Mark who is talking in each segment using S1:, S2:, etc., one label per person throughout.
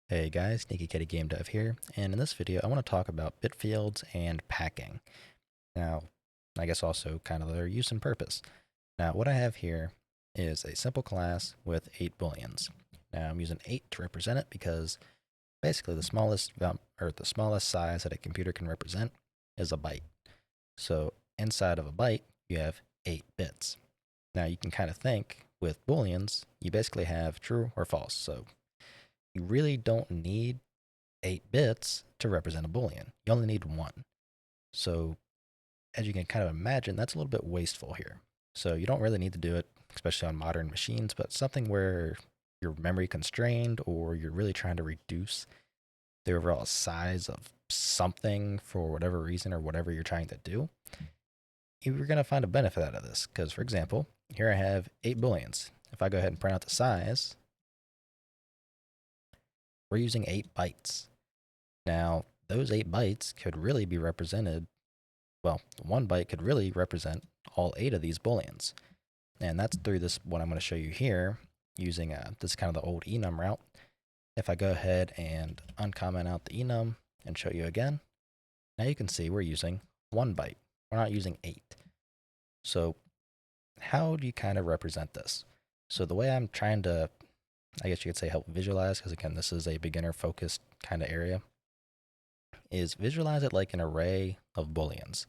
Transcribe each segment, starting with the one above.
S1: Hey guys, Sneaky Kitty Game Dev here, and in this video I want to talk about bit fields and packing. Now, I guess also kind of their use and purpose. Now, what I have here is a simple class with 8 booleans. Now, I'm using 8 to represent it because basically the smallest size that a computer can represent is a byte. So, inside of a byte, you have 8 bits. Now, you can kind of think with booleans, you basically have true or false. So, you really don't need 8 bits to represent a boolean. You only need one. So, as you can kind of imagine, that's a little bit wasteful here. So, you don't really need to do it, especially on modern machines, but something where you're memory constrained or you're really trying to reduce the overall size of something for whatever reason or whatever you're trying to do, you're going to find a benefit out of this. Because, for example, here I have 8 booleans. If I go ahead and print out the size, we're using 8 bytes. Now, those 8 bytes could really be represented, well, one byte could really represent all 8 of these booleans. And that's through this, what I'm going to show you here, using this is kind of the old enum route. If I go ahead and uncomment out the enum and show you again, now you can see we're using 1 byte. We're not using 8. So how do you kind of represent this? So the way I'm trying to, I guess you could say, help visualize, because again, this is a beginner focused kind of area, is visualize it like an array of booleans.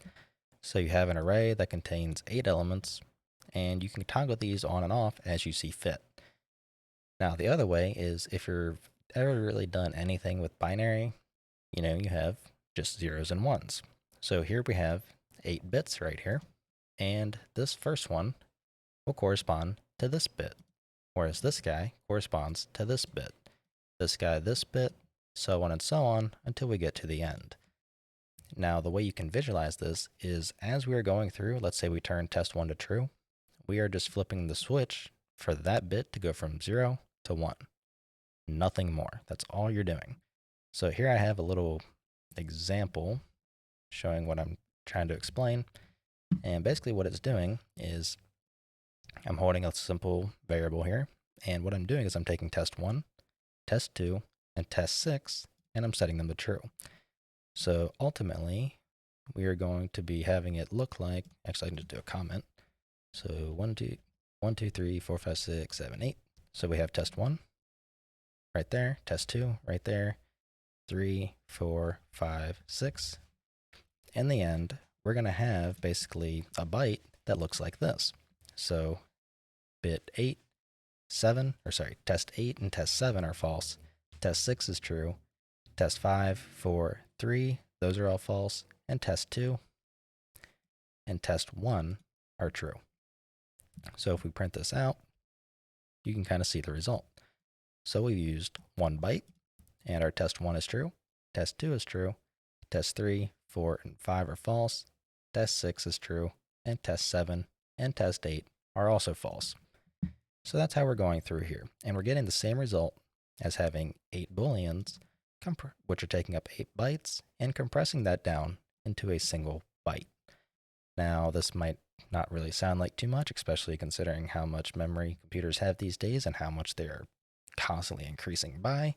S1: So you have an array that contains 8 elements, and you can toggle these on and off as you see fit. Now, the other way is if you've ever really done anything with binary, you have just zeros and ones. So here we have 8 bits right here, and this first one will correspond to this bit, whereas this guy corresponds to this bit, this guy this bit, so on and so on until we get to the end. Now, the way you can visualize this is as we are going through, let's say we turn test1 to true, we are just flipping the switch for that bit to go from 0 to 1. Nothing more. That's all you're doing. So here I have a little example showing what I'm trying to explain. And basically what it's doing is I'm holding a simple variable here. And what I'm doing is I'm taking test1, test2, and test6, and I'm setting them to true. So ultimately, we are going to be having it look like, actually I can just do a comment. So 1, 2, 3, 4, 5, 6, 7, 8. So we have test1 right there, test2 right there, 3, 4, 5, 6. In the end, we're going to have basically a byte that looks like this. So bit 8, 7, or sorry, test 8 and test 7 are false. Test 6 is true. Test 5, 4, 3, those are all false. And test 2 and test 1 are true. So if we print this out, you can kind of see the result. So we've used 1 byte, and our test 1 is true, test 2 is true, test 3, 4, and 5 are false, test 6 is true, and test 7 and test 8 are also false. So that's how we're going through here. And we're getting the same result as having 8 booleans, which are taking up 8 bytes, and compressing that down into a single byte. Now, this might not really sound like too much, especially considering how much memory computers have these days and how much they are constantly increasing by.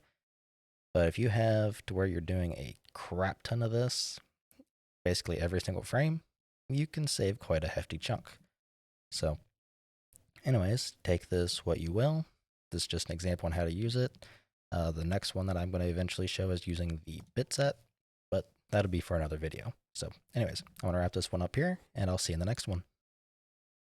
S1: But if you have to where you're doing a crap ton of this, basically every single frame, you can save quite a hefty chunk. So, anyways, take this what you will. This is just an example on how to use it. The next one that I'm going to eventually show is using the bit set, but that'll be for another video. So, anyways, I want to wrap this one up here, and I'll see you in the next one.